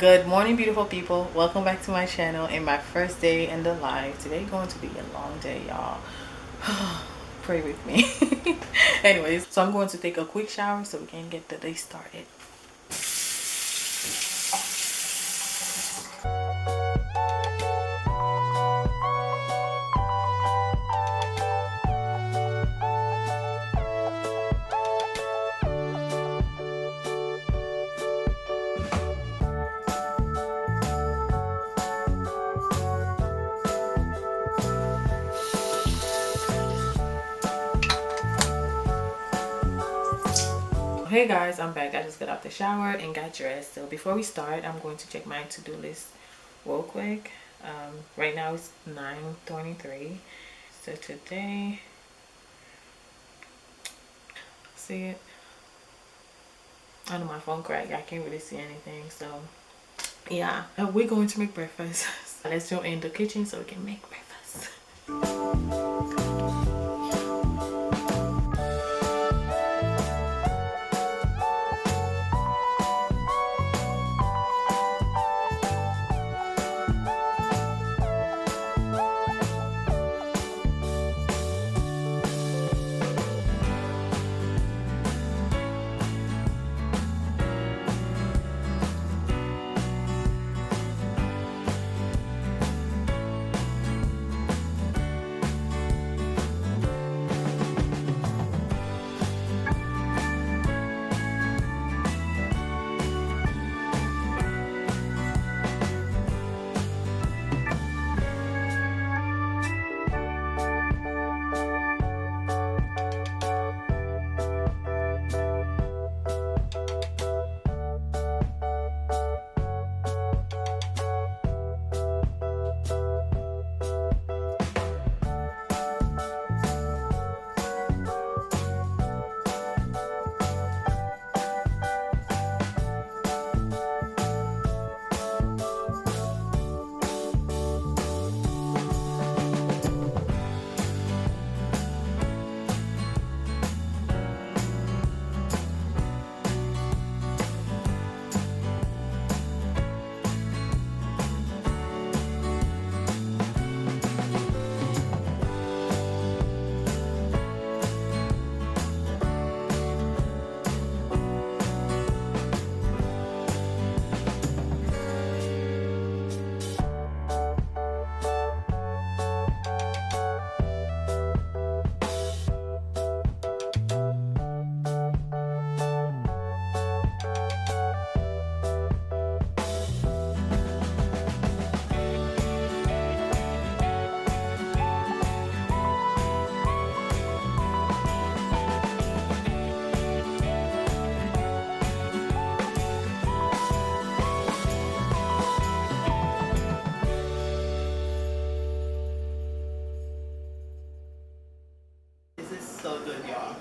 Good morning, beautiful people. Welcome back to my channel and my first day in the live. Today going to be a long day, y'all. Pray with me. Anyways, so I'm going to take a quick shower so we can get the day started. Hey guys, I'm back. I just got out the shower and got dressed. So before we start, I'm going to check my to-do list real quick. Right now it's 9:23. So today, see it? I know my phone cracked. I can't really see anything. So yeah, we're going to make breakfast. So let's go in the kitchen so we can make breakfast. This is so good, y'all.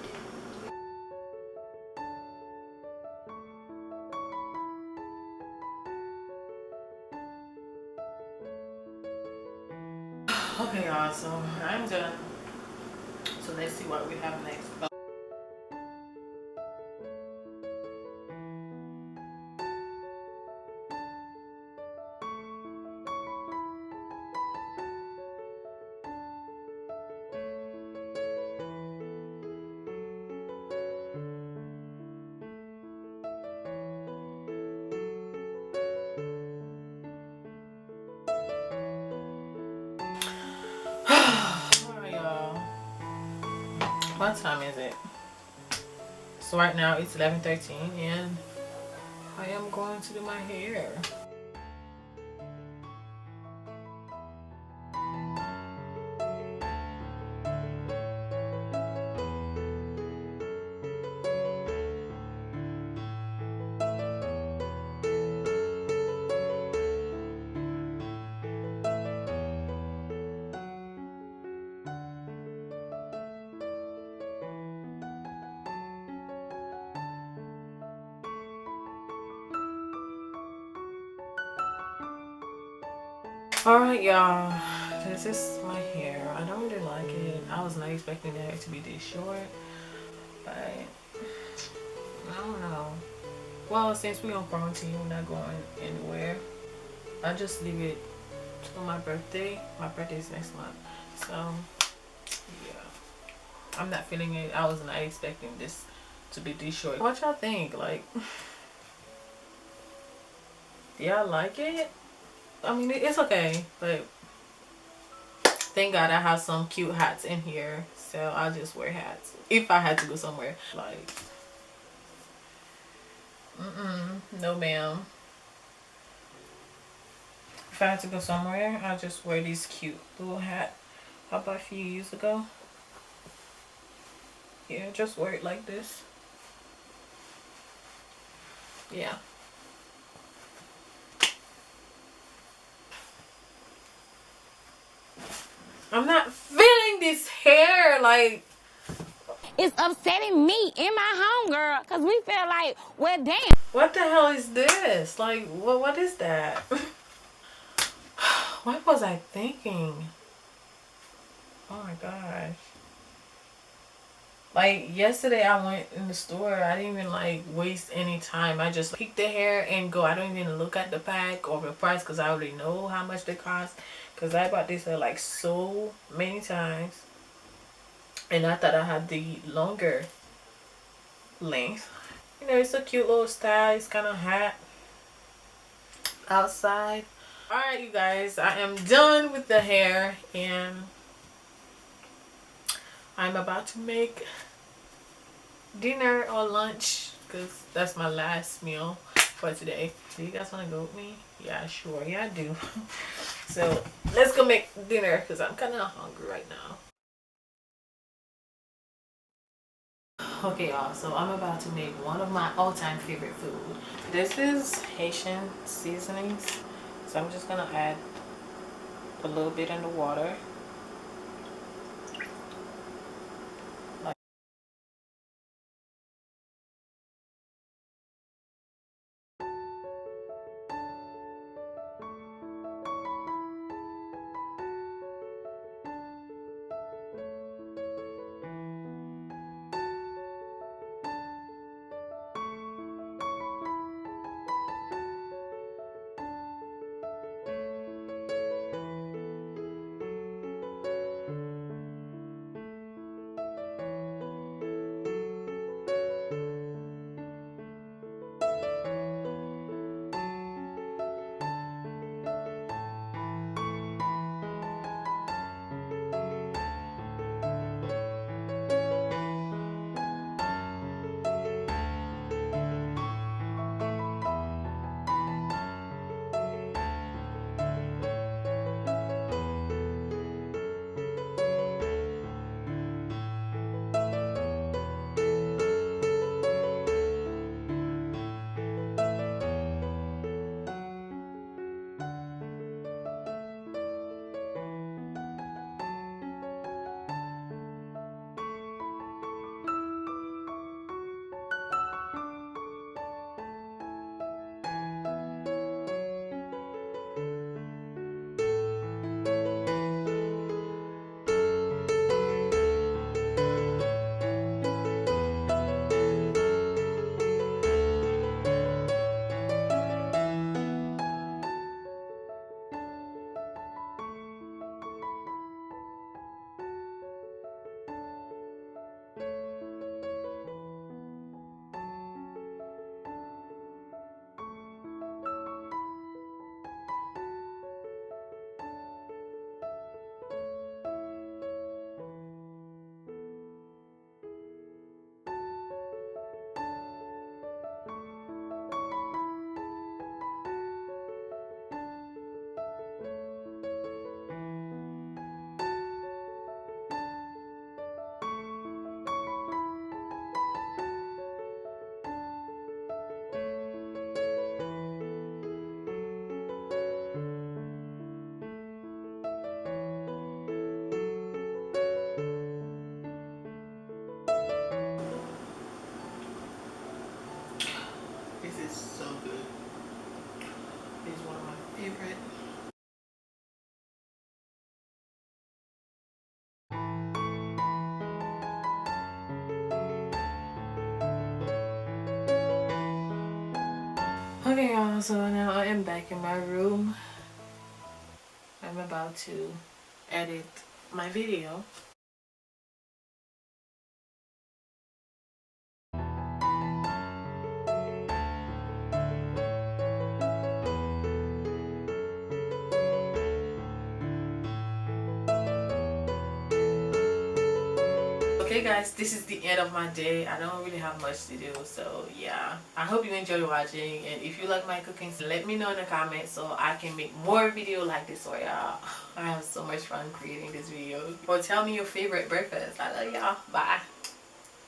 Okay, y'all, so I'm done. So let's see what we have next. Alright, y'all. What time is it? So right now it's 11:13 and I am going to do my hair. Alright, y'all, this is my hair. I don't really like it. I was not expecting it to be this short, but I don't know. Well, since we're on quarantine, we're not going anywhere. I just leave it till my birthday. My birthday is next month. So, yeah. I'm not feeling it. I was not expecting this to be this short. What y'all think? Like, do y'all like it? I mean, it's okay. But thank God I have some cute hats in here. So I'll just wear hats. If I had to go somewhere. Like, no ma'am. If I had to go somewhere, I'll just wear this cute little hat I bought a few years ago. Yeah, just wear it like this. Yeah. I'm not feeling this hair. Like, it's upsetting me and my homegirl because we feel like, well, damn. what the hell is this? Like, what is that? What was I thinking? Oh my gosh. Like, yesterday I went in the store. I didn't even like waste any time. I just pick the hair and go. I don't even look at the pack or the price because I already know how much they cost. Because I bought this hair like so many times. And I thought I had the longer length. You know, it's a cute little style. It's kind of hot outside. Alright, you guys. I am done with the hair. And I'm about to make dinner or lunch because that's my last meal for today. Do you guys want to go with me? Yeah, sure. Yeah, I do. So let's go make dinner because I'm kind of hungry right now. Okay, y'all, so I'm about to make one of my all-time favorite food. This is Haitian seasonings, so I'm just gonna add a little bit in the water. This is so good. It's one of my favorite. Okay, y'all, so now I am back in my room. I'm about to edit my video. Okay guys, this is the end of my day. I don't really have much to do, so yeah, I hope you enjoy watching, and if you like my cooking, let me know in the comments so I can make more video like this for y'all. I have so much fun creating this video. Or tell me your favorite breakfast. I love y'all. Bye.